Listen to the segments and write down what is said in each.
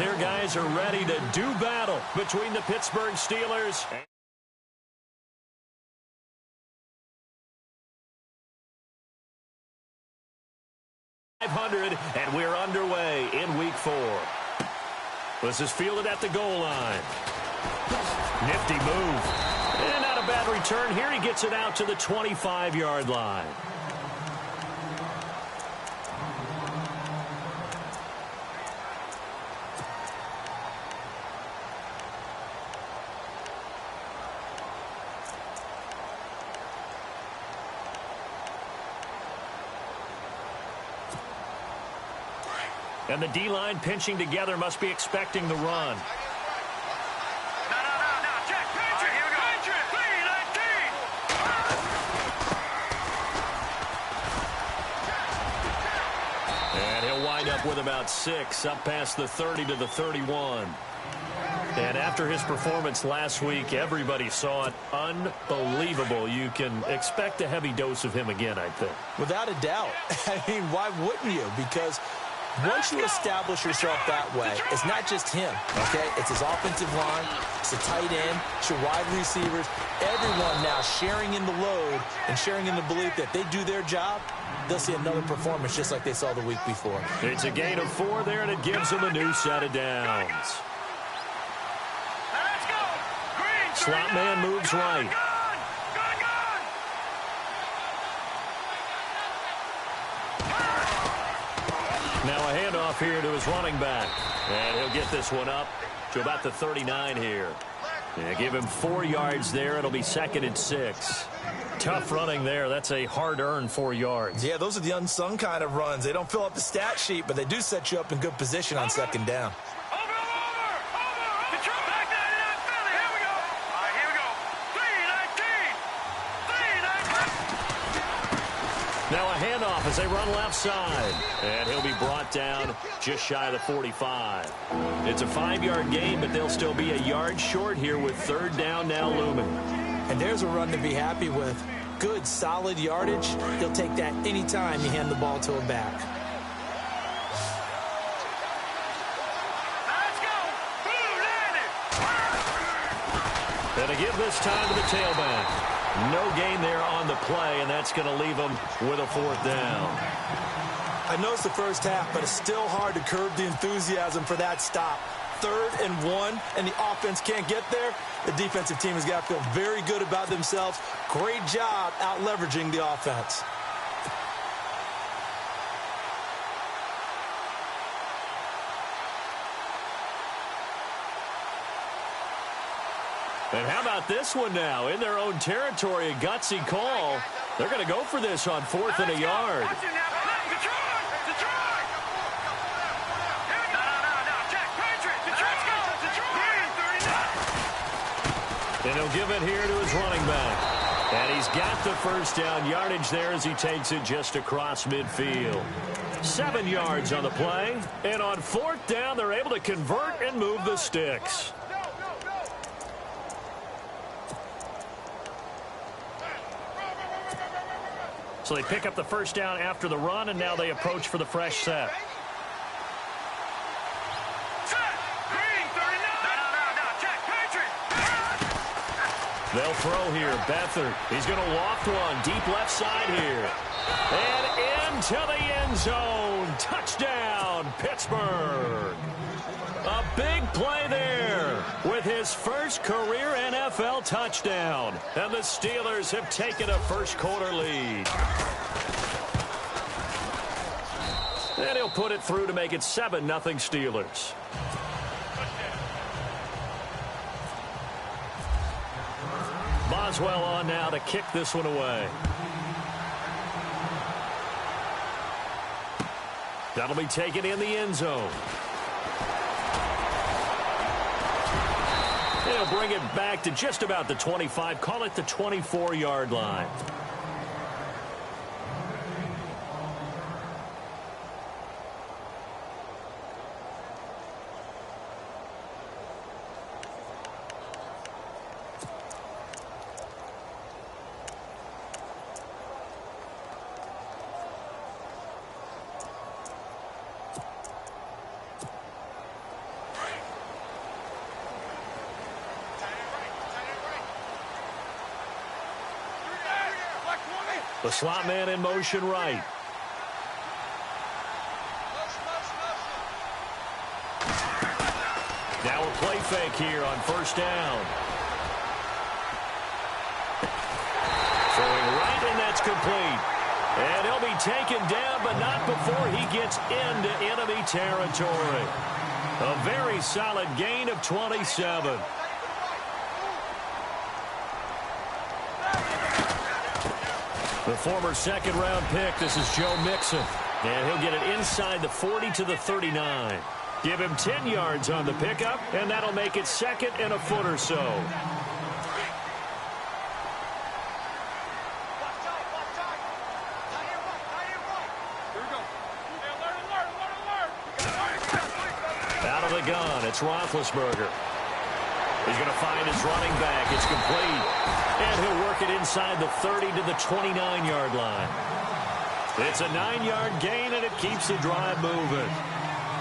here, guys, are ready to do battle between the Pittsburgh Steelers and 500, and we're underway in Week 4. This is fielded at the goal line. Nifty move. And not a bad return here. He gets it out to the 25-yard line. And the D-line pinching together must be expecting the run. And he'll wind up with about 6, up past the 30 to the 31. And after his performance last week, everybody saw it. Unbelievable. You can expect a heavy dose of him again, I think. Without a doubt. I mean, why wouldn't you? Because once you establish yourself that way, it's not just him, okay? It's his offensive line, it's the tight end, it's your wide receivers, everyone now sharing in the load and sharing in the belief that they do their job, they'll see another performance just like they saw the week before. It's a gain of 4 there, and it gives them a new set of downs. Slot man moves right. Now a handoff here to his running back. And he'll get this one up to about the 39 here. And give him 4 yards there. It'll be 2nd and 6. Tough running there. That's a hard-earned 4 yards. Yeah, those are the unsung kind of runs. They don't fill up the stat sheet, but they do set you up in good position on 2nd down. Now a handoff as they run left side. And he'll be brought down just shy of the 45. It's a 5-yard gain, but they'll still be a yard short here with 3rd down now looming. And there's a run to be happy with. Good, solid yardage. He'll take that anytime you hand the ball to a back. And to give this time to the tailback. No gain there on the play, and that's going to leave them with a 4th down. I know it's the first half, but it's still hard to curb the enthusiasm for that stop. 3rd and 1, and the offense can't get there. The defensive team has got to feel very good about themselves. Great job out leveraging the offense. And how about this one now? In their own territory, a gutsy call. They're going to go for this on 4th and a yard. And he'll give it here to his running back. And he's got the 1st down yardage there as he takes it just across midfield. 7 yards on the play. And on 4th down, they're able to convert and move the sticks. So they pick up the 1st down after the run, and now they approach for the fresh set. They'll throw here. Beathard. He's going to loft one deep left side here. And into the end zone. Touchdown, Pittsburgh. A big play there with his first career NFL touchdown. And the Steelers have taken a first-quarter lead. And he'll put it through to make it 7-0 Steelers. Boswell on now to kick this one away. That'll be taken in the end zone. He'll bring it back to just about the 25. Call it the 24-yard line. The slot man in motion right. Now a play fake here on first down. Throwing right, and that's complete. And he'll be taken down, but not before he gets into enemy territory. A very solid gain of 27. The former second-round pick, this is Joe Mixon. And he'll get it inside the 40 to the 39. Give him 10 yards on the pickup, and that'll make it second and a foot or so. Out of the gun, it's Roethlisberger. He's going to find his running back. It's complete. And he'll work it inside the 30 to the 29-yard line. It's a 9-yard gain, and it keeps the drive moving.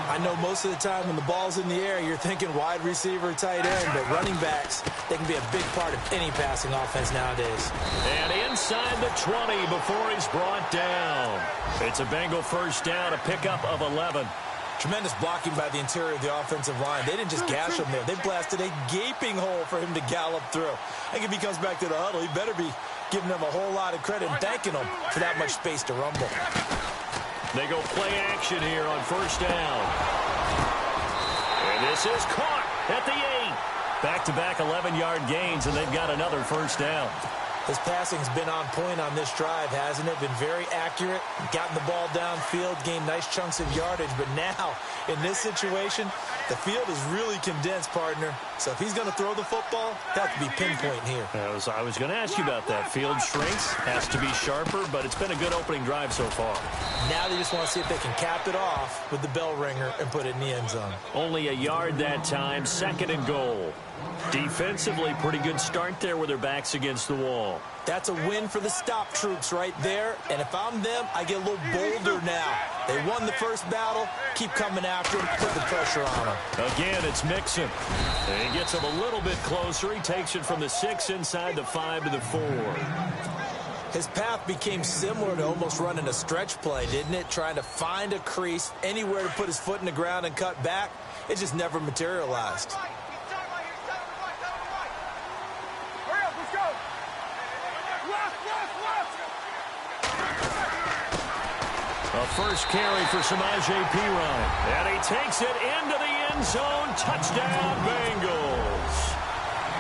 I know most of the time when the ball's in the air, you're thinking wide receiver, tight end, but running backs, they can be a big part of any passing offense nowadays. And inside the 20 before he's brought down. It's a Bengal first down, a pickup of 11. Tremendous blocking by the interior of the offensive line. They didn't just gash him there. They blasted a gaping hole for him to gallop through. I think if he comes back to the huddle, he better be giving them a whole lot of credit and thanking them for that much space to rumble. They go play action here on first down. And this is caught at the 8. Back-to-back 11-yard gains, and they've got another first down. His passing's been on point on this drive, hasn't it? Been very accurate, gotten the ball downfield, gained nice chunks of yardage. But now, in this situation, the field is really condensed, partner. So if he's going to throw the football, he'll have to be pinpoint here. I was going to ask you about that. Field shrinks, has to be sharper, but it's been a good opening drive so far. Now they just want to see if they can cap it off with the bell ringer and put it in the end zone. Only a yard that time, second and goal. Defensively, pretty good start there with their backs against the wall. That's a win for the stop troops right there. And if I'm them, I get a little bolder now. They won the first battle. Keep coming after him. Put the pressure on him. Again, it's Mixon. And he gets him a little bit closer. He takes it from the 6 inside the 5 to the 4. His path became similar to almost running a stretch play, didn't it? Trying to find a crease, anywhere to put his foot in the ground and cut back. It just never materialized. A first carry for Samaje Perine. And he takes it into the end zone. Touchdown, Bengals.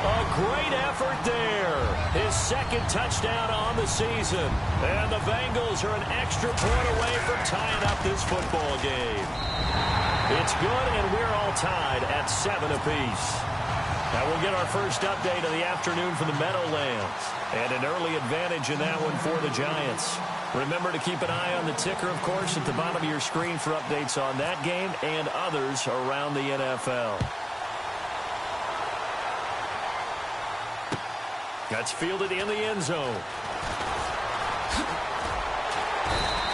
A great effort there. His second touchdown on the season. And the Bengals are an extra point away from tying up this football game. It's good, and we're all tied at 7 apiece. Now we'll get our first update of the afternoon from the Meadowlands. And an early advantage in that one for the Giants. Remember to keep an eye on the ticker, of course, at the bottom of your screen for updates on that game and others around the NFL. That's fielded in the end zone.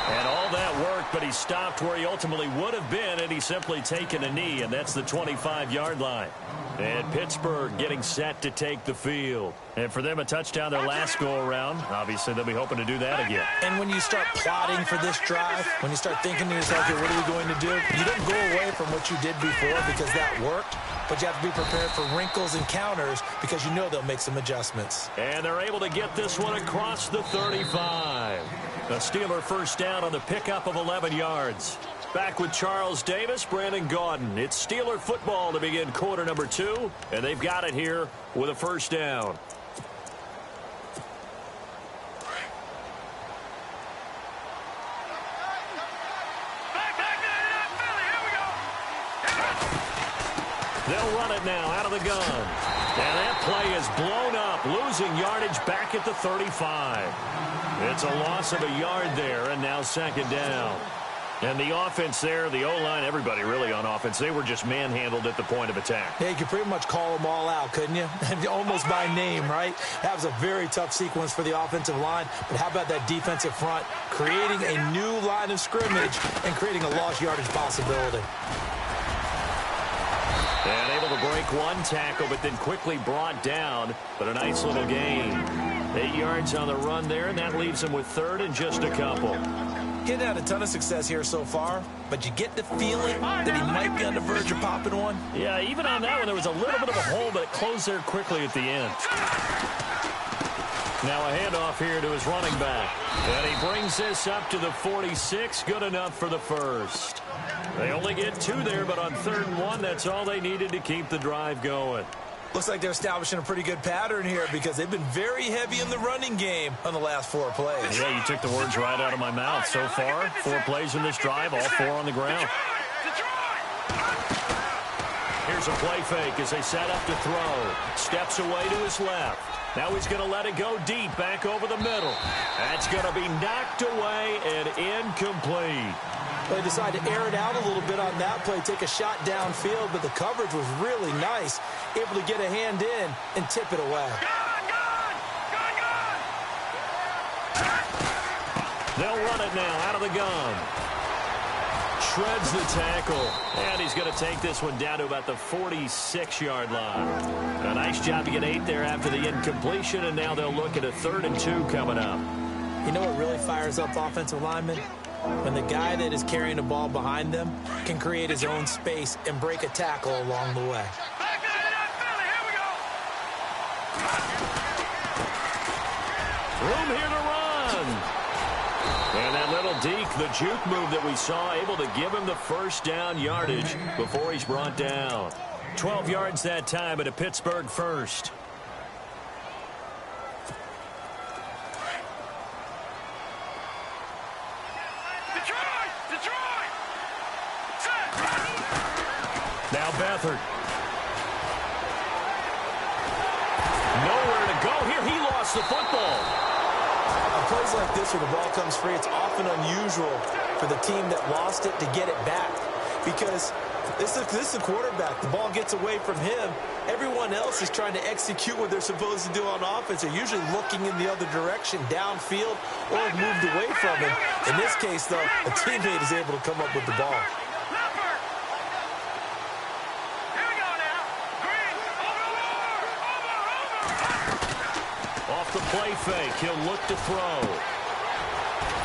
And all that worked, but he stopped where he ultimately would have been, and he's simply taken a knee, and that's the 25-yard line. And Pittsburgh getting set to take the field. And for them, a touchdown their last go-around. Obviously, they'll be hoping to do that again. And when you start plotting for this drive, when you start thinking to yourself, okay, what are we going to do? You don't go away from what you did before because that worked, but you have to be prepared for wrinkles and counters because you know they'll make some adjustments. And they're able to get this one across the 35. The Steeler first down on the pickup of 11 yards. Back with Charles Davis, Brandon Gaudin. It's Steeler football to begin quarter number 2, and they've got it here with a first down. They'll run it now out of the gun. And that play is blown up, losing yardage back at the 35. It's a loss of a yard there, and now second down. And the offense there, the O-line, everybody really on offense, they were just manhandled at the point of attack. Yeah, you could pretty much call them all out, couldn't you? Almost by name, right? That was a very tough sequence for the offensive line. But how about that defensive front creating a new line of scrimmage and creating a lost yardage possibility? And able to to break one tackle, but then quickly brought down. But a nice little gain. 8 yards on the run there, and that leaves him with third and just a couple. He's had a ton of success here so far, but you get the feeling that he might be on the verge of popping one. Yeah, even on that one, there was a little bit of a hole, but it closed there quickly at the end. Now a handoff here to his running back. And he brings this up to the 46. Good enough for the first. They only get 2 there, but on 3rd and 1, that's all they needed to keep the drive going. Looks like they're establishing a pretty good pattern here because they've been very heavy in the running game on the last 4 plays. Yeah, you took the words right out of my mouth. So far, 4 plays in this drive, all 4 on the ground. Here's a play fake as they set up to throw. Steps away to his left. Now he's going to let it go deep, back over the middle. That's going to be knocked away and incomplete. They decided to air it out a little bit on that play, take a shot downfield, but the coverage was really nice, able to get a hand in and tip it away. They'll run it now out of the gun. Shreds the tackle, and he's going to take this one down to about the 46-yard line. A nice job to get 8 there after the incompletion, and now they'll look at a 3rd and 2 coming up. You know what really fires up offensive linemen? When the guy that is carrying the ball behind them can create his own space and break a tackle along the way. Room here to run. And that little deke, the juke move that we saw, able to give him the first down yardage before he's brought down. 12 yards that time at a Pittsburgh first. Now Beathard. Nowhere to go here. He lost the football. On plays like this where the ball comes free, it's often unusual for the team that lost it to get it back. Because this is a quarterback. The ball gets away from him. Everyone else is trying to execute what they're supposed to do on offense. They're usually looking in the other direction, downfield, or have moved away from him. In this case, though, a teammate is able to come up with the ball. The play fake. He'll look to throw.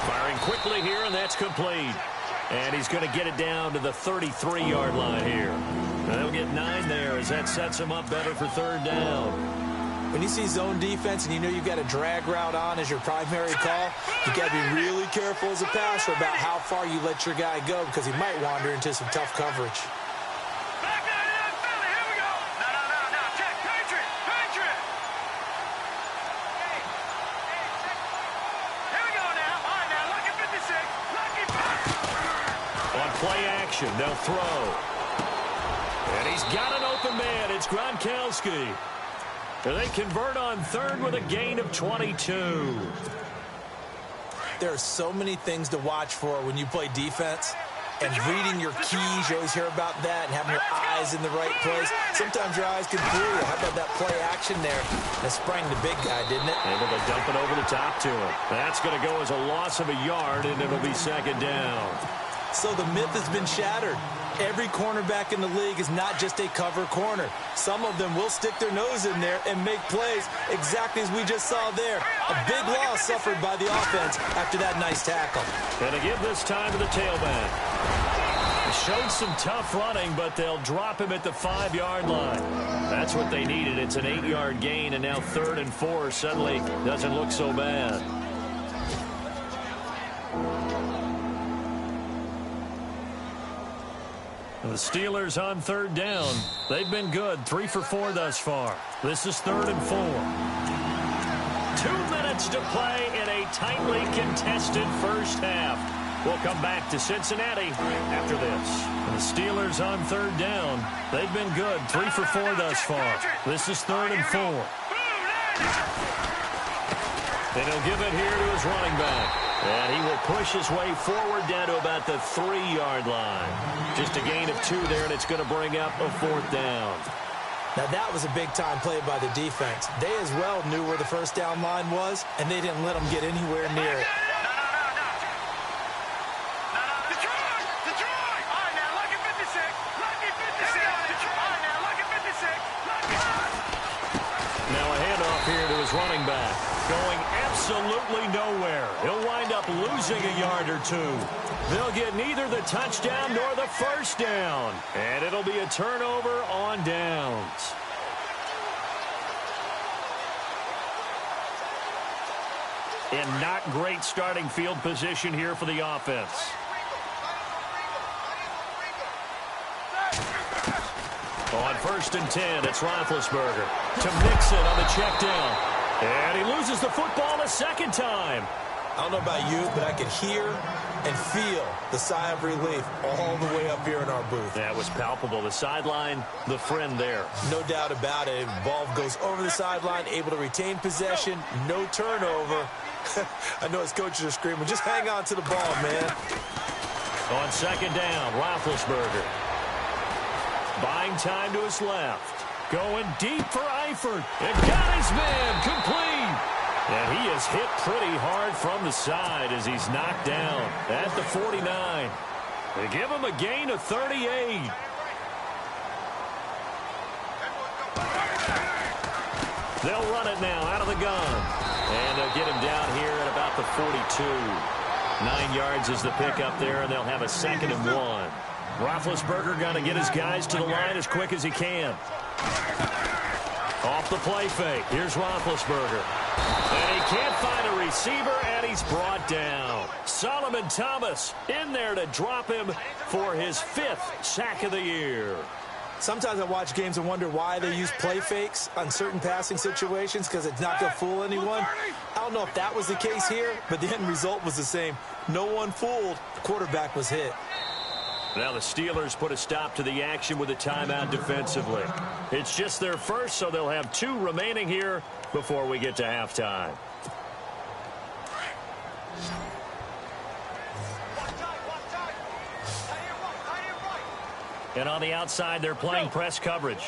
Firing quickly here, and that's complete. And he's going to get it down to the 33-yard line here. They'll get 9 there as that sets him up better for 3rd down. When you see zone defense and you know you've got a drag route on as your primary call, you got to be really careful as a passer about how far you let your guy go because he might wander into some tough coverage. Play action. They'll throw. And he's got an open man. It's Gronkowski. And they convert on 3rd with a gain of 22. There are so many things to watch for when you play defense. And reading your keys, you always hear about that, and having your eyes in the right place. Sometimes your eyes can fool you. How about that play action there? That sprang the big guy, didn't it? Able to dump it over the top to him. That's going to go as a loss of a yard, and it'll be 2nd down. So the myth has been shattered. Every cornerback in the league is not just a cover corner. Some of them will stick their nose in there and make plays exactly as we just saw there. A big loss suffered by the offense after that nice tackle. And to give this time to the tailback. He showed some tough running, but they'll drop him at the 5-yard line. That's what they needed. It's an 8-yard gain, and now 3rd and 4 suddenly doesn't look so bad. The Steelers on 3rd down. They've been good. 3 for 4 thus far. This is 3rd and 4. 2 minutes to play in a tightly contested first half. We'll come back to Cincinnati after this. The Steelers on 3rd down. They've been good. 3 for 4 thus far. This is 3rd and 4. And he'll give it here to his running back. And he will push his way forward down to about the 3-yard line. Just a gain of 2 there, and it's going to bring up a 4th down. Now, that was a big-time play by the defense. They as well knew where the first down line was, and they didn't let them get anywhere near it. Bengals running back, going absolutely nowhere. He'll wind up losing a yard or two. They'll get neither the touchdown nor the first down. And it'll be a turnover on downs. And not great starting field position here for the offense. On 1st and 10, it's Roethlisberger to mix it on the check down. And he loses the football a second time. I don't know about you, but I could hear and feel the sigh of relief all the way up here in our booth. That was palpable. The sideline, the friend there. No doubt about it. Ball goes over the sideline, able to retain possession, no turnover. I know his coaches are screaming, just hang on to the ball, man. On 2nd down, Roethlisberger. Buying time to his left. Going deep for Eifert. And got his man complete. And he is hit pretty hard from the side as he's knocked down at the 49. They give him a gain of 38. They'll run it now out of the gun. And they'll get him down here at about the 42. 9 yards is the pickup there, and they'll have a 2nd and 1. Roethlisberger got to get his guys to the line as quick as he can. Off the play fake. Here's Roethlisberger. And he can't find a receiver, and he's brought down. Solomon Thomas in there to drop him for his 5th sack of the year. Sometimes I watch games and wonder why they use play fakes on certain passing situations, because it's not going to fool anyone. I don't know if that was the case here, but the end result was the same. No one fooled. The quarterback was hit. Now the Steelers put a stop to the action with a timeout defensively. It's just their first, so they'll have 2 remaining here before we get to halftime. And on the outside, they're playing press coverage.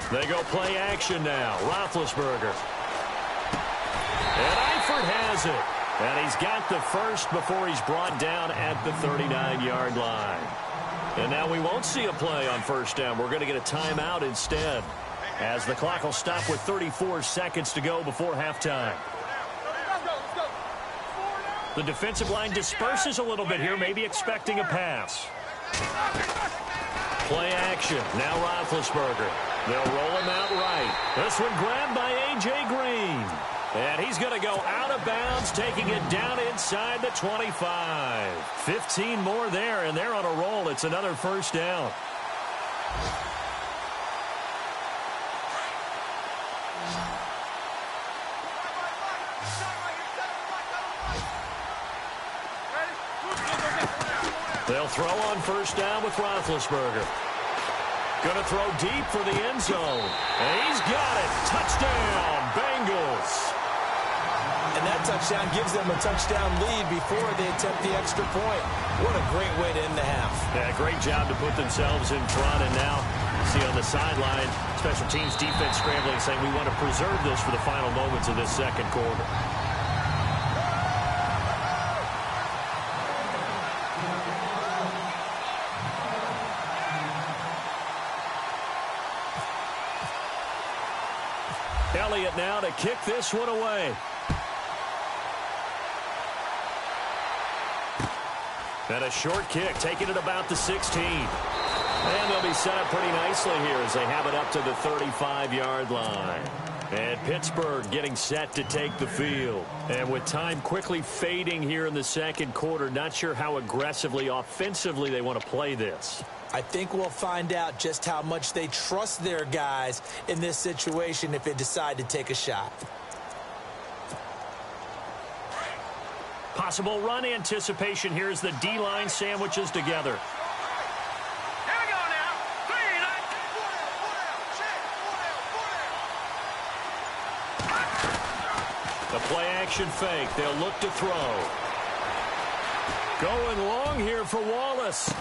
They go play action now. Roethlisberger. And Eifert has it. And he's got the first before he's brought down at the 39-yard line. And now we won't see a play on 1st down. We're going to get a timeout instead, as the clock will stop with 34 seconds to go before halftime. The defensive line disperses a little bit here, maybe expecting a pass. Play action. Now Roethlisberger. They'll roll him out right. This one grabbed by A.J. Green. And he's going to go out of bounds, taking it down inside the 25. 15 more there, and they're on a roll. It's another 1st down. They'll throw on 1st down with Roethlisberger. Going to throw deep for the end zone. And he's got it. Touchdown, Bengals. And that touchdown gives them a touchdown lead before they attempt the extra point. What a great way to end the half. Yeah, great job to put themselves in front. And now, see on the sideline, special teams defense scrambling, saying we want to preserve this for the final moments of this 2nd quarter. Elliott now to kick this one away. And a short kick, taking it about the 16. And they'll be set up pretty nicely here as they have it up to the 35-yard line. And Pittsburgh getting set to take the field. And with time quickly fading here in the 2nd quarter, not sure how aggressively, offensively they want to play this. I think we'll find out just how much they trust their guys in this situation if they decide to take a shot. Possible run anticipation here as the D-line sandwiches together. Here we go now. 3, The play-action fake. They'll look to throw. Going long here for Wallace.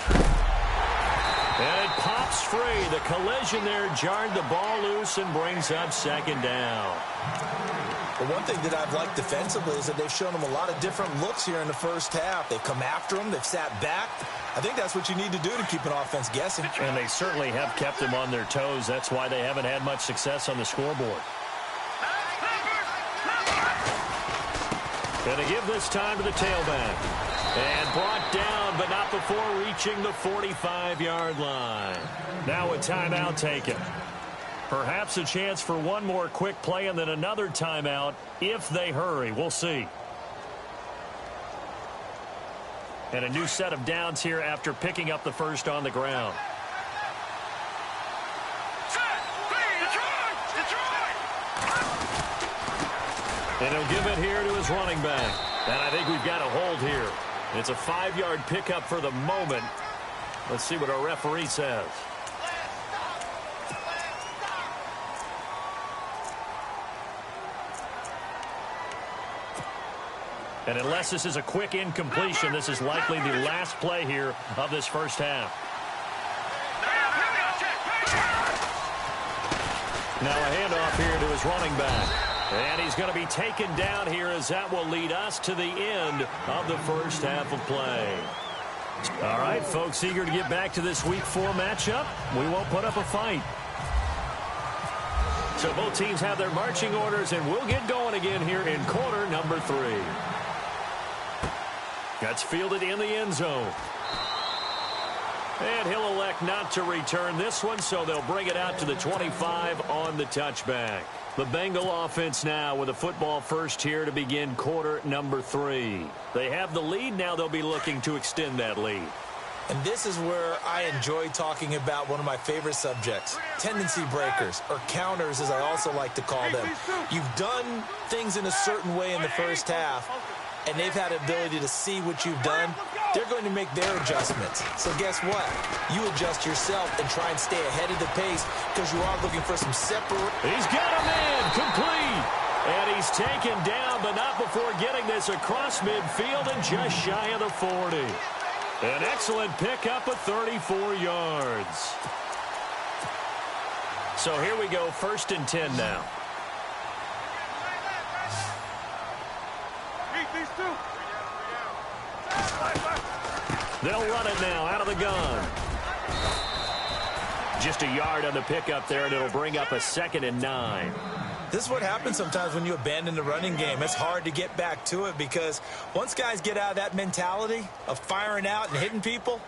And it pops free. The collision there jarred the ball loose and brings up 2nd down. But one thing that I've liked defensively is that they've shown them a lot of different looks here in the 1st half. They've come after them. They've sat back. I think that's what you need to do to keep an offense guessing. And they certainly have kept them on their toes. That's why they haven't had much success on the scoreboard. Going to give this time to the tailback. And brought down, but not before reaching the 45-yard line. Now a timeout taken. Perhaps a chance for one more quick play and then another timeout if they hurry. We'll see. And a new set of downs here after picking up the first on the ground. And he'll give it here to his running back. And I think we've got a hold here. It's a 5-yard pickup for the moment. Let's see what our referee says. And unless this is a quick incompletion, this is likely the last play here of this first half. Now a handoff here to his running back. And he's going to be taken down here as that will lead us to the end of the first half of play. All right, folks, eager to get back to this Week 4 matchup. We won't put up a fight. So both teams have their marching orders, and we'll get going again here in quarter number 3. That's fielded in the end zone. And he'll elect not to return this one, so they'll bring it out to the 25 on the touchback. The Bengal offense now with a football first here to begin quarter number 3. They have the lead. Now they'll be looking to extend that lead. And this is where I enjoy talking about one of my favorite subjects, tendency breakers, or counters as I also like to call them. You've done things in a certain way in the first half, and they've had the ability to see what you've done. They're going to make their adjustments. So guess what? You adjust yourself and try and stay ahead of the pace because you are looking for some separate. He's got a man complete. And he's taken down, but not before getting this across midfield and just shy of the 40. An excellent pickup of 34 yards. So here we go, 1st and 10 now. They'll run it now out of the gun. Just a yard on the pickup there, and it'll bring up a 2nd and 9. This is what happens sometimes when you abandon the running game. It's hard to get back to it because once guys get out of that mentality of firing out and hitting people,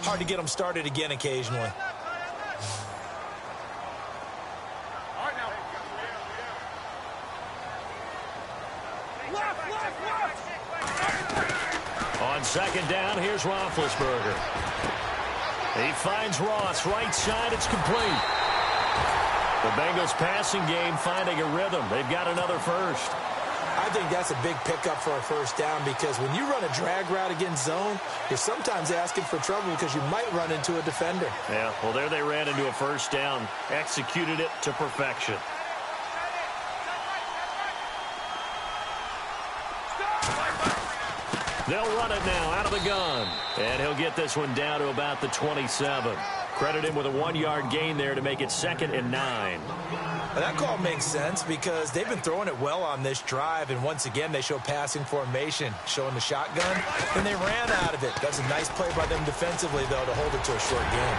hard to get them started again occasionally. On 2nd down, here's Roethlisberger. He finds Ross, right side, it's complete. The Bengals passing game finding a rhythm. They've got another first. I think that's a big pickup for a first down because when you run a drag route against zone, you're sometimes asking for trouble because you might run into a defender. Yeah, well, there they ran into a first down. Executed it to perfection. They'll run it now out of the gun. And he'll get this one down to about the 27. Credit him with a 1-yard gain there to make it 2nd and 9. Well, that call makes sense because they've been throwing it well on this drive, and once again they show passing formation, showing the shotgun, and they ran out of it. That's a nice play by them defensively, though, to hold it to a short game.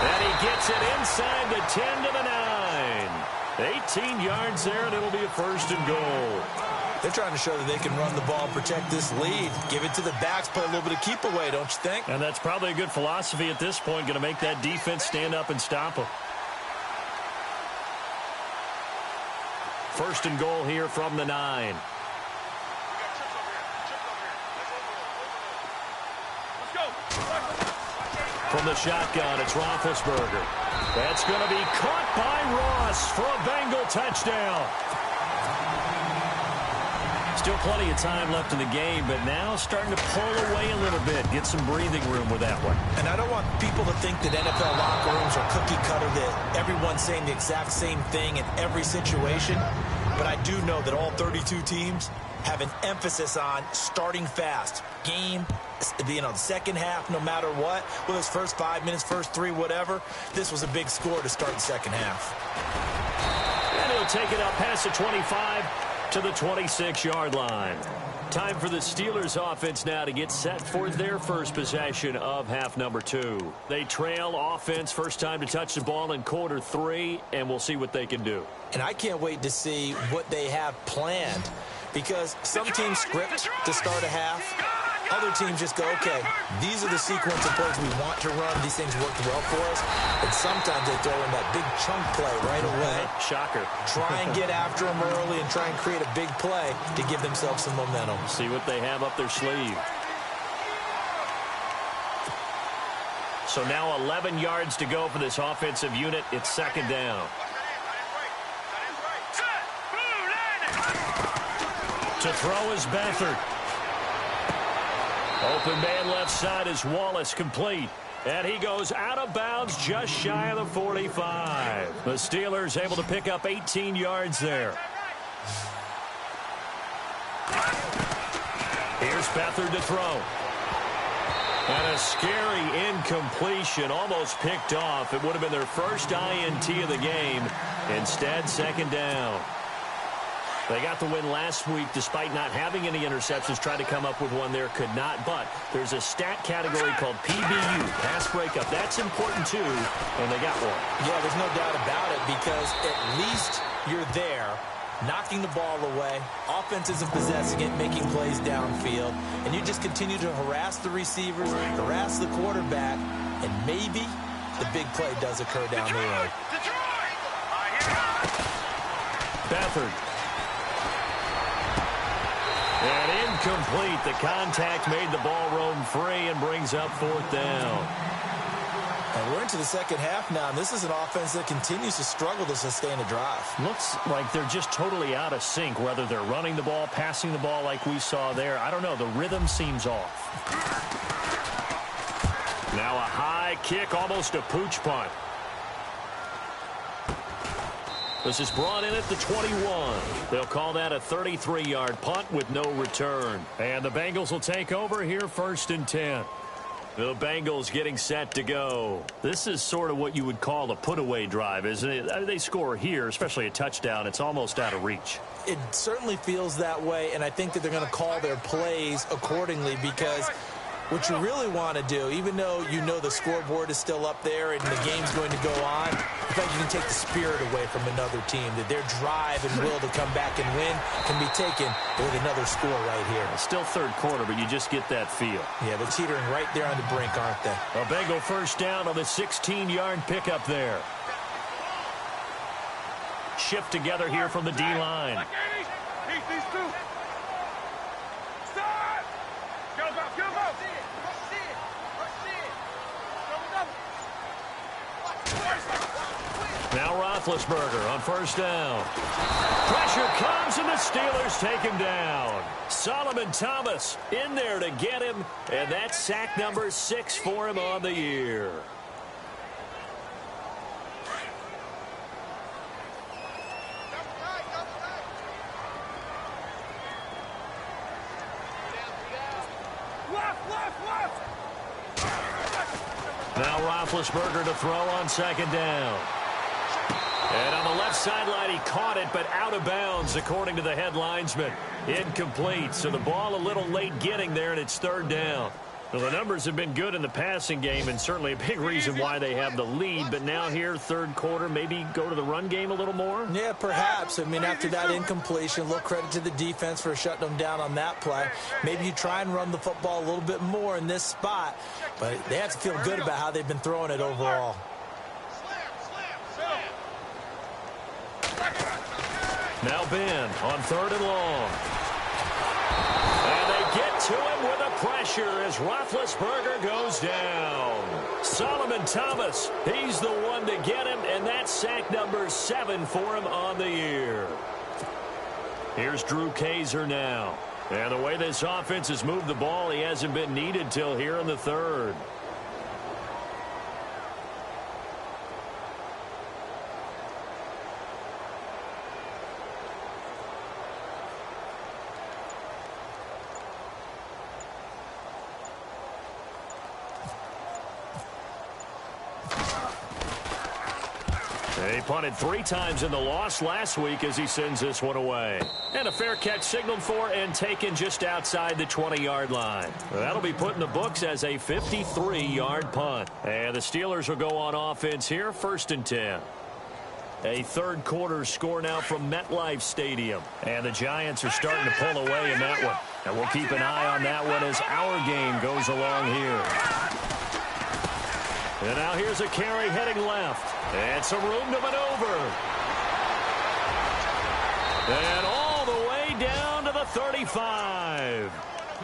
And he gets it inside the 10 to the 9. 18 yards there, and it'll be a 1st and goal. They're trying to show that they can run the ball and protect this lead. Give it to the backs, play a little bit of keep away, don't you think? And that's probably a good philosophy at this point, going to make that defense stand up and stop them. 1st and goal here from the 9. From the shotgun, it's Roethlisberger. That's going to be caught by Ross for a Bengal touchdown. Still plenty of time left in the game, but now starting to pull away a little bit. Get some breathing room with that one. And I don't want people to think that NFL locker rooms are cookie cutter, that everyone's saying the exact same thing in every situation. But I do know that all 32 teams have an emphasis on starting fast. Game, the second half, no matter what. Whether it's first 5 minutes, first 3, whatever. This was a big score to start the second half. And he'll take it up past the 25. to the 26-yard line. Time for the Steelers offense now to get set for their first possession of half number 2. They trail offense, first time to touch the ball in quarter 3, and we'll see what they can do. And I can't wait to see what they have planned, because some teams script to start a half. Other teams just go, okay, these are the sequence of plays we want to run. These things worked well for us. And sometimes they throw in that big chunk play right away. Shocker. Try and get after them early and try and create a big play to give themselves some momentum. See what they have up their sleeve. So now 11 yards to go for this offensive unit. It's second down. To throw is Beathard. Open man left side is Wallace, complete. And he goes out of bounds just shy of the 45. The Steelers able to pick up 18 yards there. Here's Beathard to throw. And a scary incompletion, almost picked off. It would have been their first INT of the game. Instead, second down. They got the win last week despite not having any interceptions. Tried to come up with one there, could not. But there's a stat category called PBU, pass breakup. That's important too, and they got one. Yeah, there's no doubt about it, because at least you're there, knocking the ball away, offense isn't possessing it, making plays downfield, and you just continue to harass the receivers, harass the quarterback, and maybe the big play does occur down the road. Beathard. And incomplete. The contact made the ball roam free and brings up fourth down. And we're into the second half now, and this is an offense that continues to struggle to sustain a drive. Looks like they're just totally out of sync, whether they're running the ball, passing the ball like we saw there. I don't know. The rhythm seems off. Now a high kick, almost a pooch punt. This is brought in at the 21. They'll call that a 33-yard punt with no return. And the Bengals will take over here, 1st and 10. The Bengals getting set to go. This is sort of what you would call a put-away drive, isn't it? They score here, especially a touchdown. It's almost out of reach. It certainly feels that way, and I think that they're going to call their plays accordingly, because what you really want to do, even though you know the scoreboard is still up there and the game's going to go on, in fact, you can take the spirit away from another team, that their drive and will to come back and win can be taken with another score right here. It's still third quarter, but you just get that feel. Yeah, they're teetering right there on the brink, aren't they? A Bengal first down on the 16-yard pickup there. Shift together here from the D-line. These two. Start! Go, go, go, go! Now Roethlisberger on first down. Pressure comes, and the Steelers take him down. Solomon Thomas in there to get him, and that's sack number 6 for him on the year. Now Roethlisberger to throw on second down. And on the left sideline, he caught it, but out of bounds, according to the head linesman. Incomplete, so the ball a little late getting there, and it's third down. Well, the numbers have been good in the passing game, and certainly a big reason why they have the lead. But now here, third quarter, maybe go to the run game a little more? Yeah, perhaps. I mean, after that incompletion, a little credit to the defense for shutting them down on that play. Maybe you try and run the football a little bit more in this spot, but they have to feel good about how they've been throwing it overall. Now Ben on third and long. And they get to him with a pressure as Roethlisberger goes down. Solomon Thomas, he's the one to get him, and that's sack number 7 for him on the year. Here's Drew Kaiser now. And the way this offense has moved the ball, he hasn't been needed till here in the third. He punted 3 times in the loss last week as he sends this one away. And a fair catch signaled for and taken just outside the 20-yard line. That'll be put in the books as a 53-yard punt. And the Steelers will go on offense here, 1st and 10. A third quarter score now from MetLife Stadium. And the Giants are starting to pull away in that one. And we'll keep an eye on that one as our game goes along here. And now here's a carry heading left. And some room to maneuver. And all the way down to the 35.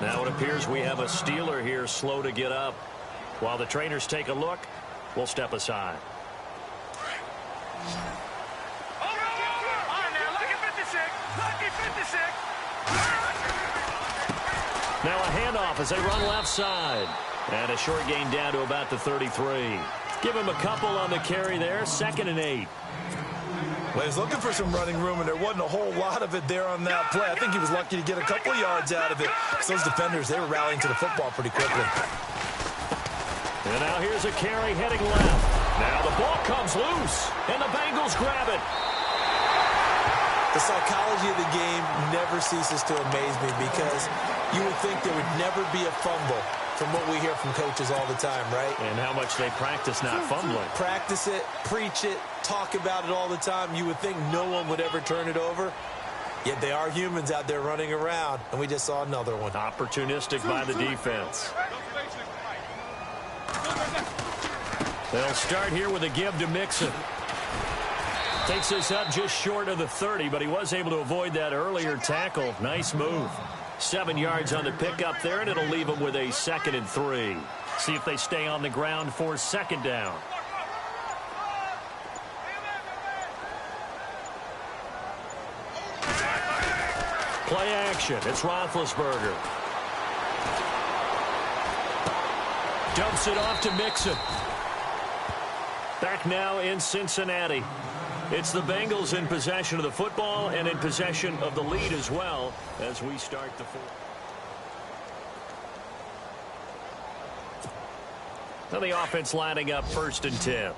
Now it appears we have a Steeler here slow to get up. While the trainers take a look, we'll step aside. Now a handoff as they run left side. And a short gain down to about the 33. Give him a couple on the carry there. 2nd and 8. Well, he's looking for some running room, and there wasn't a whole lot of it there on that play. I think he was lucky to get a couple of yards out of it. Because those defenders, they were rallying to the football pretty quickly. And now here's a carry heading left. Now the ball comes loose, and the Bengals grab it. The psychology of the game never ceases to amaze me because you would think there would never be a fumble from what we hear from coaches all the time, right? And how much they practice not fumbling. Practice it, preach it, talk about it all the time. You would think no one would ever turn it over. Yet they are humans out there running around, and we just saw another one. Opportunistic by the defense. They'll start here with a give to Mixon. Takes this up just short of the 30, but he was able to avoid that earlier tackle. Nice move. 7 yards on the pickup there, and it'll leave them with a 2nd and 3. See if they stay on the ground for 2nd down. Play action. It's Roethlisberger. Dumps it off to Mixon. Back now in Cincinnati. It's the Bengals in possession of the football and in possession of the lead as well as we start the fourth. Now the offense lining up 1st and 10.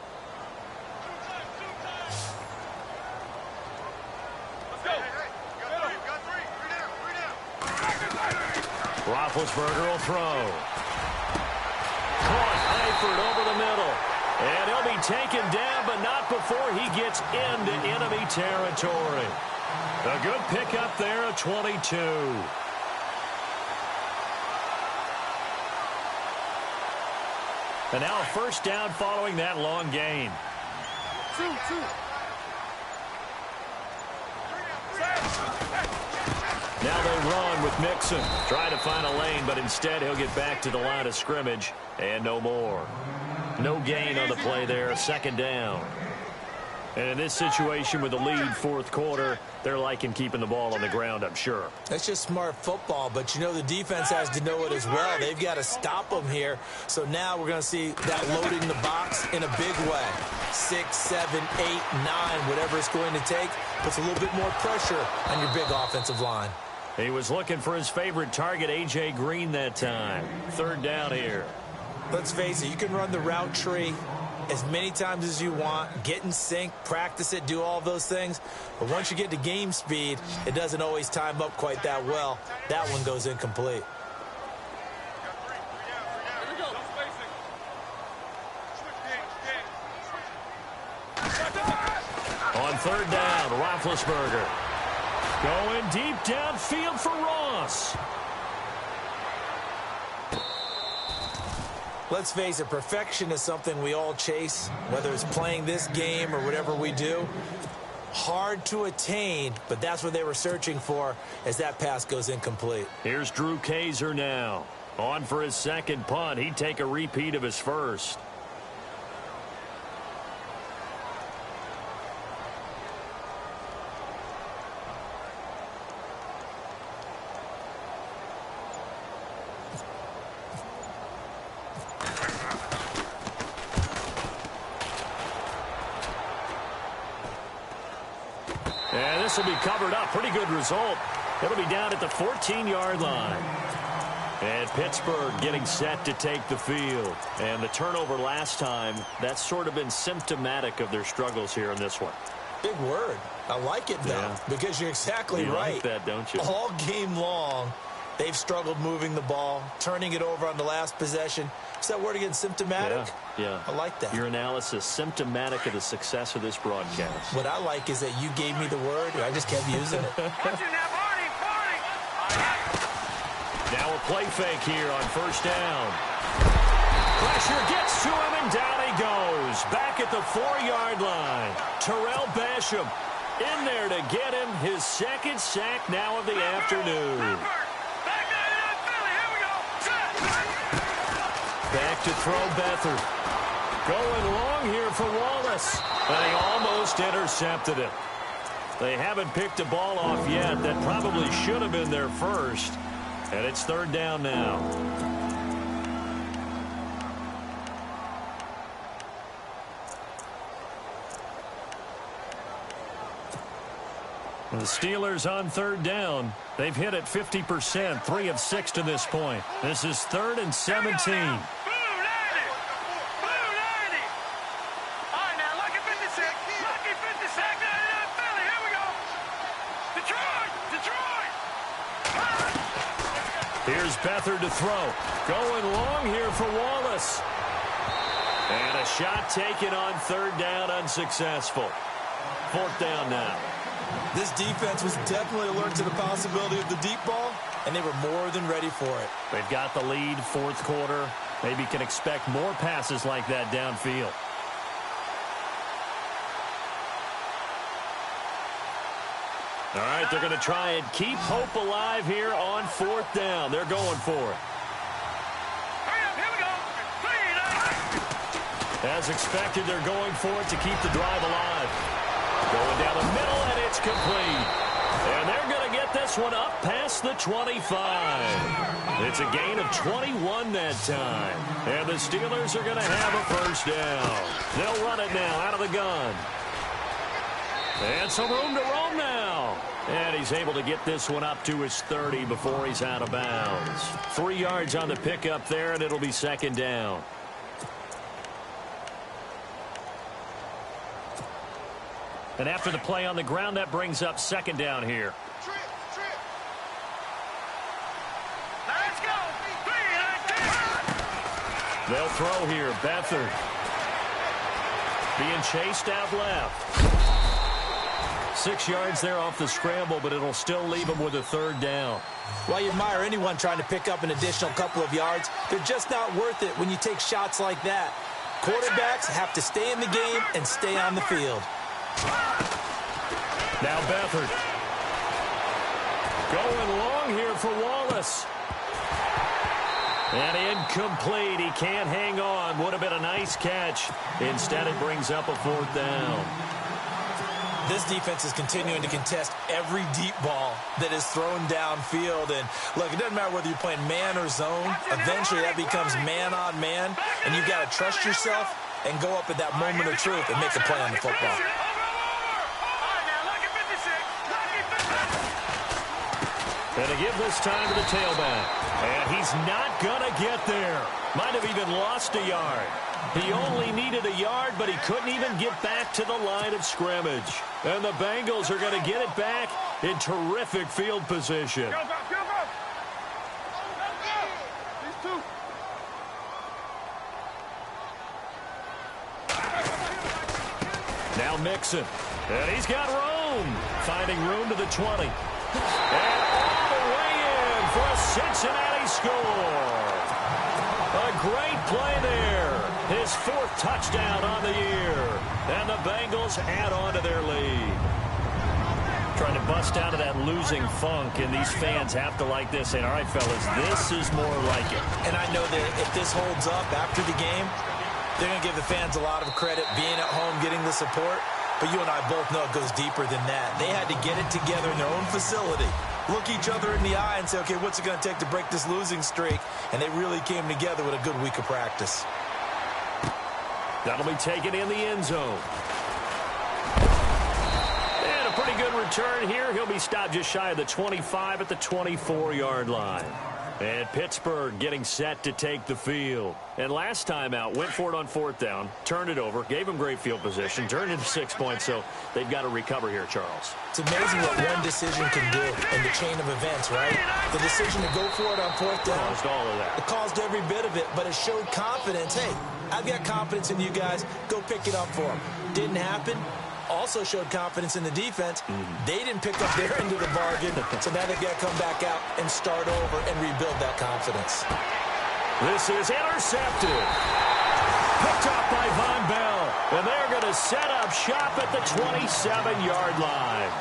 Roethlisberger will throw. Caught Eifert over the middle. And he'll be taken down, but not before he gets into enemy territory. A good pickup there at 22. And now a 1st down following that long gain. Now they run with Mixon. Trying to find a lane, but instead he'll get back to the line of scrimmage and no more. No gain on the play there, 2nd down. And in this situation with the lead 4th quarter, they're liking keeping the ball on the ground, I'm sure. That's just smart football, but you know the defense has to know it as well. They've got to stop them here. So now we're going to see that loading the box in a big way. 6, 7, 8, 9, whatever it's going to take, puts a little bit more pressure on your big offensive line. He was looking for his favorite target, A.J. Green, that time. 3rd down here. Let's face it, you can run the route tree as many times as you want, get in sync, practice it, do all those things. But once you get to game speed, it doesn't always time up quite that well. That one goes incomplete. On 3rd down, Roethlisberger. Going deep downfield for Ross. Let's face it, perfection is something we all chase, whether it's playing this game or whatever we do. Hard to attain, but that's what they were searching for as that pass goes incomplete. Here's Drew Kaiser now. On for his 2nd punt. He'd take a repeat of his 1st. This will be covered up. Pretty good result. It'll be down at the 14-yard line. And Pittsburgh getting set to take the field. And the turnover last time, that's sort of been symptomatic of their struggles here in this one. Big word. I like it, though, Yeah. because you're exactly You right. like that, don't you? All game long, they've struggled moving the ball, turning it over on the last possession. Is that word again, symptomatic? Yeah. I like that. Your analysis, symptomatic of the success of this broadcast. What I like is that you gave me the word, and I just kept using it. Now a play fake here on first down. Pressure gets to him, and down he goes. Back at the 4-yard line. Terrell Basham in there to get him his second sack now of the afternoon. Back to throw Beathard. Going long here for Wallace. And he almost intercepted it. They haven't picked a ball off yet. That probably should have been their first. And it's third down now. The Steelers on third down. They've hit it 50%, 3 of 6 to this point. This is 3rd and 17. Here's Beathard to throw. Going long here for Wallace. And a shot taken on third down, unsuccessful. 4th down now. This defense was definitely alert to the possibility of the deep ball, and they were more than ready for it. They've got the lead, 4th quarter. Maybe can expect more passes like that downfield. All right, they're going to try and keep hope alive here on 4th down. They're going for it. As expected, they're going for it to keep the drive alive. Going down the middle, and it's complete. And they're going to get this one up past the 25. It's a gain of 21 that time. And the Steelers are going to have a first down. They'll run it now out of the gun. And some room to roam now. And he's able to get this one up to his 30 before he's out of bounds. 3 yards on the pickup there, and it'll be second down. And after the play on the ground, that brings up second down here. Let's go. They'll throw here. Beathard being chased out left. 6 yards there off the scramble, but it'll still leave him with a third down. While you admire anyone trying to pick up an additional couple of yards, they're just not worth it when you take shots like that. Quarterbacks have to stay in the game and stay on the field. Now Beathard. Going long here for Wallace. And incomplete. He can't hang on. Would have been a nice catch. Instead, it brings up a 4th down. This defense is continuing to contest every deep ball that is thrown downfield. And, look, it doesn't matter whether you're playing man or zone. Eventually, that becomes man on man. And you've got to trust yourself and go up at that moment of truth and make a play on the football. And to give this time to the tailback. And he's not going to get there. Might have even lost a yard. He only needed a yard, but he couldn't even get back to the line of scrimmage. And the Bengals are going to get it back in terrific field position. Go. These two. Now Mixon. And he's got room. Finding room to the 20. And all the way in for a Cincinnati score. A great play there. His 4th touchdown on the year. And the Bengals add on to their lead. Trying to bust out of that losing funk, and these fans have to like this. And all right, fellas, this is more like it. And I know that if this holds up after the game, they're going to give the fans a lot of credit being at home, getting the support. But you and I both know it goes deeper than that. They had to get it together in their own facility, look each other in the eye and say, okay, what's it going to take to break this losing streak? And they really came together with a good week of practice. That'll be taken in the end zone. And a pretty good return here. He'll be stopped just shy of the 25 at the 24-yard line. And Pittsburgh getting set to take the field. And last time out, went for it on 4th down, turned it over, gave them great field position, turned into 6 points, so they've got to recover here, Charles. It's amazing what one decision can do in the chain of events, right? The decision to go for it on 4th down. Caused all of that. It caused every bit of it, but it showed confidence. Hey, I've got confidence in you guys. Go pick it up for them. Didn't happen. Also showed confidence in the defense. They didn't pick up their end of the bargain, so now they've got to come back out and start over and rebuild that confidence. This is intercepted. Picked up by Von Bell, and they're going to set up shop at the 27-yard line.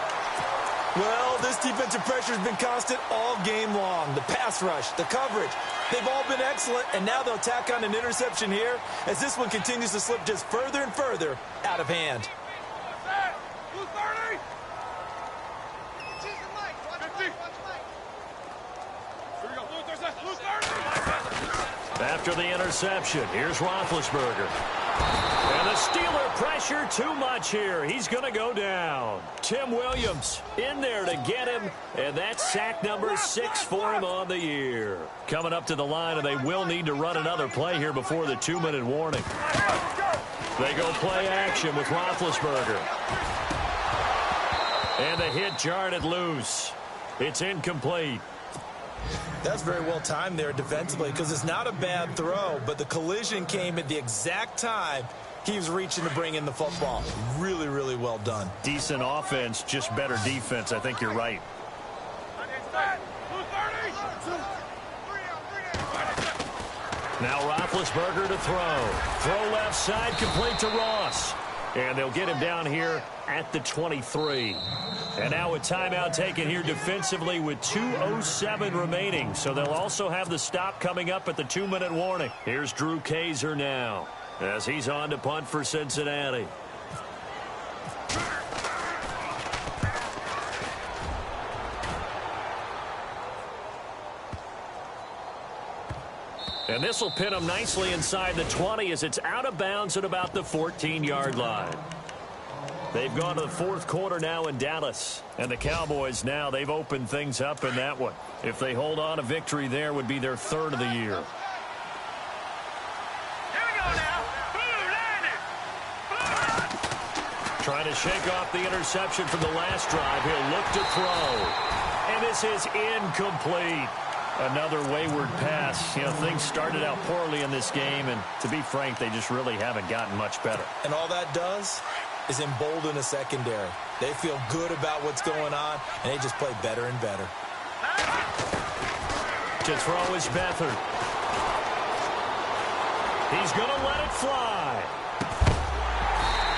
Well, this defensive pressure has been constant all game long. The pass rush, the coverage, they've all been excellent, and now they'll tack on an interception here as this one continues to slip just further and further out of hand. After the interception, here's Roethlisberger. And the Steeler pressure too much here. He's going to go down. Tim Williams in there to get him, and that's sack number 6 for him on the year. Coming up to the line, and they will need to run another play here before the 2-minute warning. They go play action with Roethlisberger. And the hit jarred it loose. It's incomplete. That's very well timed there defensively because it's not a bad throw, but the collision came at the exact time he was reaching to bring in the football. Really, really well done. Decent offense, just better defense. I think you're right. Now Roethlisberger to throw. Throw left side, complete to Ross. And they'll get him down here at the 23. And now a timeout taken here defensively with 2:07 remaining. So they'll also have the stop coming up at the 2-minute warning. Here's Drew Kaiser now as he's on to punt for Cincinnati. And this will pin them nicely inside the 20 as it's out of bounds at about the 14-yard line. They've gone to the 4th quarter now in Dallas. And the Cowboys now, they've opened things up in that one. If they hold on, a victory there would be their 3rd of the year. Here we go now. Trying to shake off the interception from the last drive. He'll look to throw. And this is incomplete. Another wayward pass. You know, things started out poorly in this game, and to be frank, they just really haven't gotten much better. And all that does is embolden a secondary. They feel good about what's going on, and they just play better and better. To throw is Beathard. He's going to let it fly.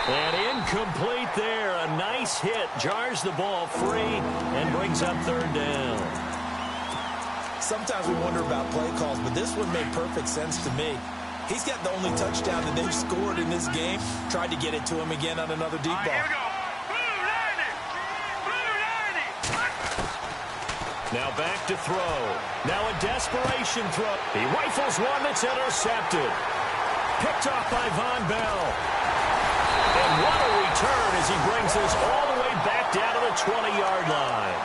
And incomplete there. A nice hit. Jars the ball free and brings up 3rd down. Sometimes we wonder about play calls, but this one made perfect sense to me. He's got the only touchdown that they've scored in this game. Tried to get it to him again on another deep ball. Here we go. Now back to throw. Now a desperation throw. He rifles one that's intercepted. Picked off by Von Bell. And what a return as he brings this all the way back down to the 20-yard line.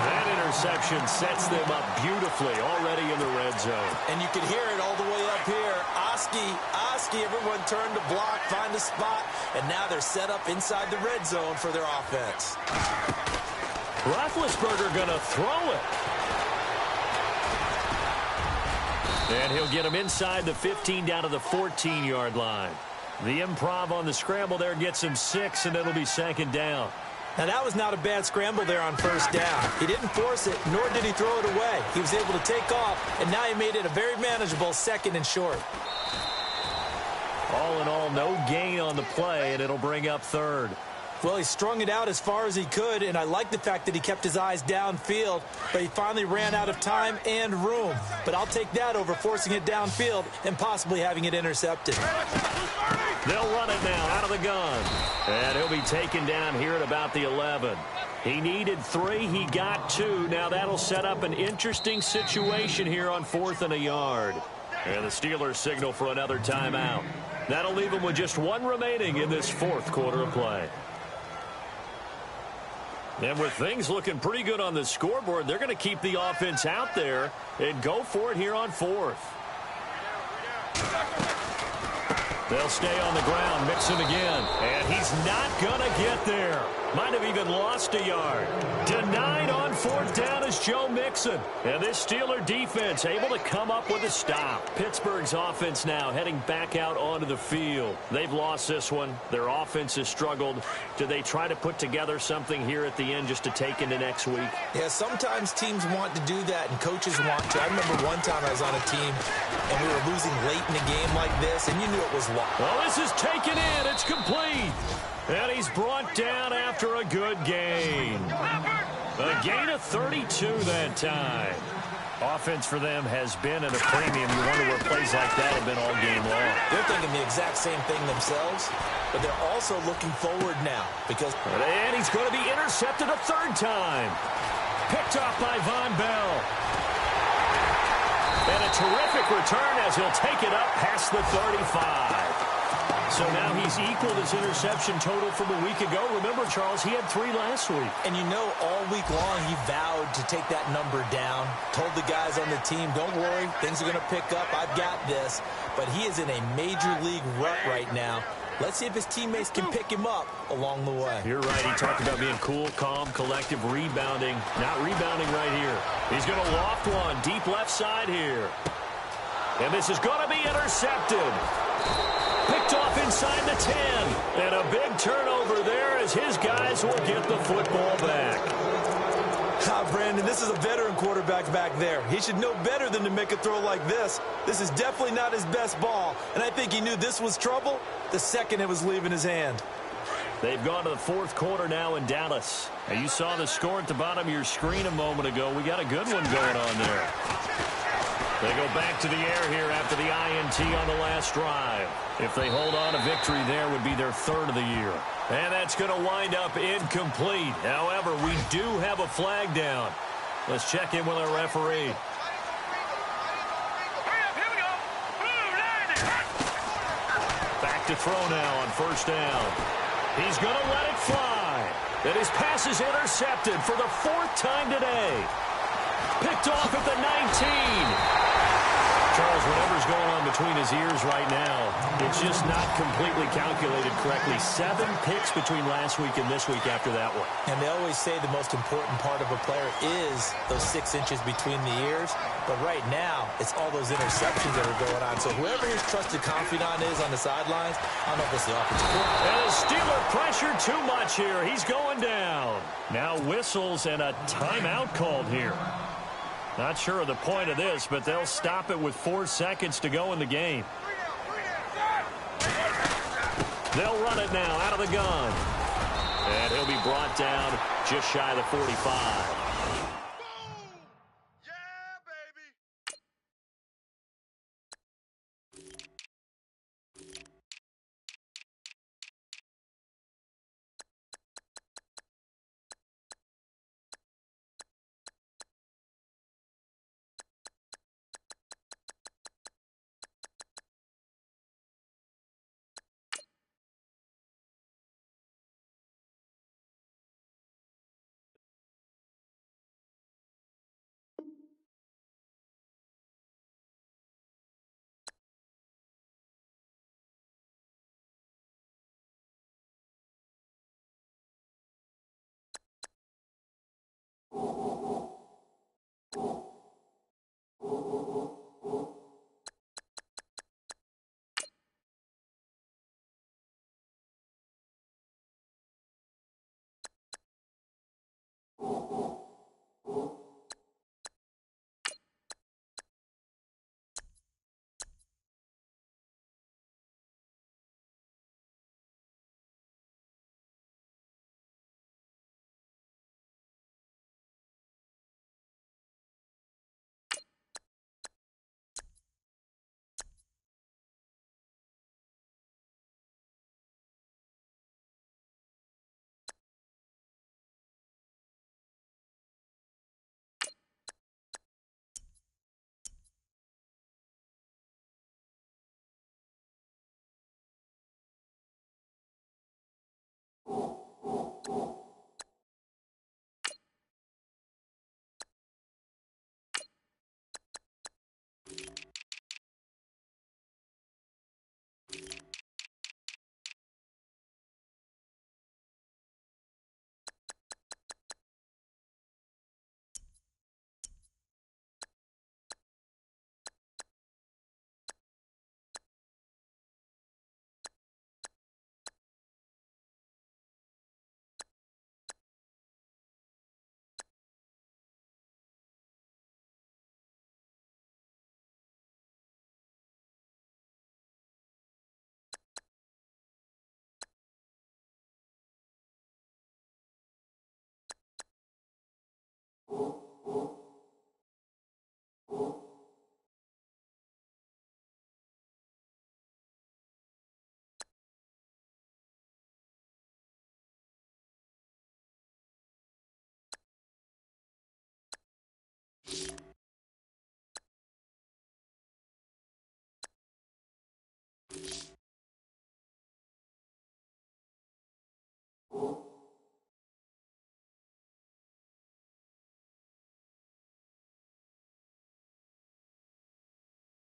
That interception sets them up beautifully already in the red zone. And you can hear it all the way up here. Oski, everyone turned to block, find a spot, and now they're set up inside the red zone for their offense. Roethlisberger going to throw it. And he'll get him inside the 15 down to the 14-yard line. The improv on the scramble there gets him 6, and it'll be 2nd down. Now, that was not a bad scramble there on 1st down. He didn't force it, nor did he throw it away. He was able to take off, and now he made it a very manageable 2nd and short. All in all, no gain on the play, and it'll bring up 3rd. Well, he strung it out as far as he could, and I like the fact that he kept his eyes downfield, but he finally ran out of time and room. But I'll take that over forcing it downfield and possibly having it intercepted. They'll run it now out of the gun. And he'll be taken down here at about the 11. He needed 3. He got 2. Now that'll set up an interesting situation here on 4th and a yard. And the Steelers signal for another timeout. That'll leave them with just 1 remaining in this 4th quarter of play. And with things looking pretty good on the scoreboard, they're going to keep the offense out there and go for it here on fourth. They'll stay on the ground, mix it again. And he's not going to get there. Might have even lost a yard. Denied on fourth down is Joe Mixon. And this Steeler defense able to come up with a stop. Pittsburgh's offense now heading back out onto the field. They've lost this one. Their offense has struggled. Do they try to put together something here at the end just to take into next week? Yeah, sometimes teams want to do that and coaches want to. I remember one time I was on a team and we were losing late in a game like this, and you knew it was lost. Well, this is taken in. It's complete. And he's brought down after a good gain. A gain of 32 that time. Offense for them has been at a premium. You wonder where plays like that have been all game long. They're thinking the exact same thing themselves, but they're also looking forward now because... And he's going to be intercepted a third time. Picked off by Von Bell. And a terrific return as he'll take it up past the 35. So now he's equaled his interception total from a week ago. Remember, Charles, he had 3 last week. And you know, all week long he vowed to take that number down. Told the guys on the team, don't worry, things are going to pick up. I've got this. But he is in a major league rut right now. Let's see if his teammates can pick him up along the way. You're right. He talked about being cool, calm, collective, rebounding. Not rebounding right here. He's going to loft one deep left side here. And this is going to be intercepted. Picked off inside the 10. And a big turnover there as his guys will get the football back. Brandon, this is a veteran quarterback back there. He should know better than to make a throw like this. This is definitely not his best ball. And I think he knew this was trouble the second it was leaving his hand. They've gone to the fourth quarter now in Dallas. Now, you saw the score at the bottom of your screen a moment ago. We got a good one going on there. They go back to the air here after the INT on the last drive. If they hold on, a victory there would be their 3rd of the year. And that's going to wind up incomplete. However, we do have a flag down. Let's check in with our referee. Back to throw now on first down. He's going to let it fly. And his pass is intercepted for the 4th time today. Picked off at the 19. Charles, whatever's going on between his ears right now, it's just not completely calculated correctly. 7 picks between last week and this week after that one. And they always say the most important part of a player is those 6 inches between the ears. But right now, it's all those interceptions that are going on. So whoever his trusted confidant is on the sidelines, I don't know if it's the offensive coordinator. And the Steeler pressure too much here. He's going down. Now whistles and a timeout called here. Not sure of the point of this, but they'll stop it with 4 seconds to go in the game. They'll run it now out of the gun. And he'll be brought down just shy of the 45.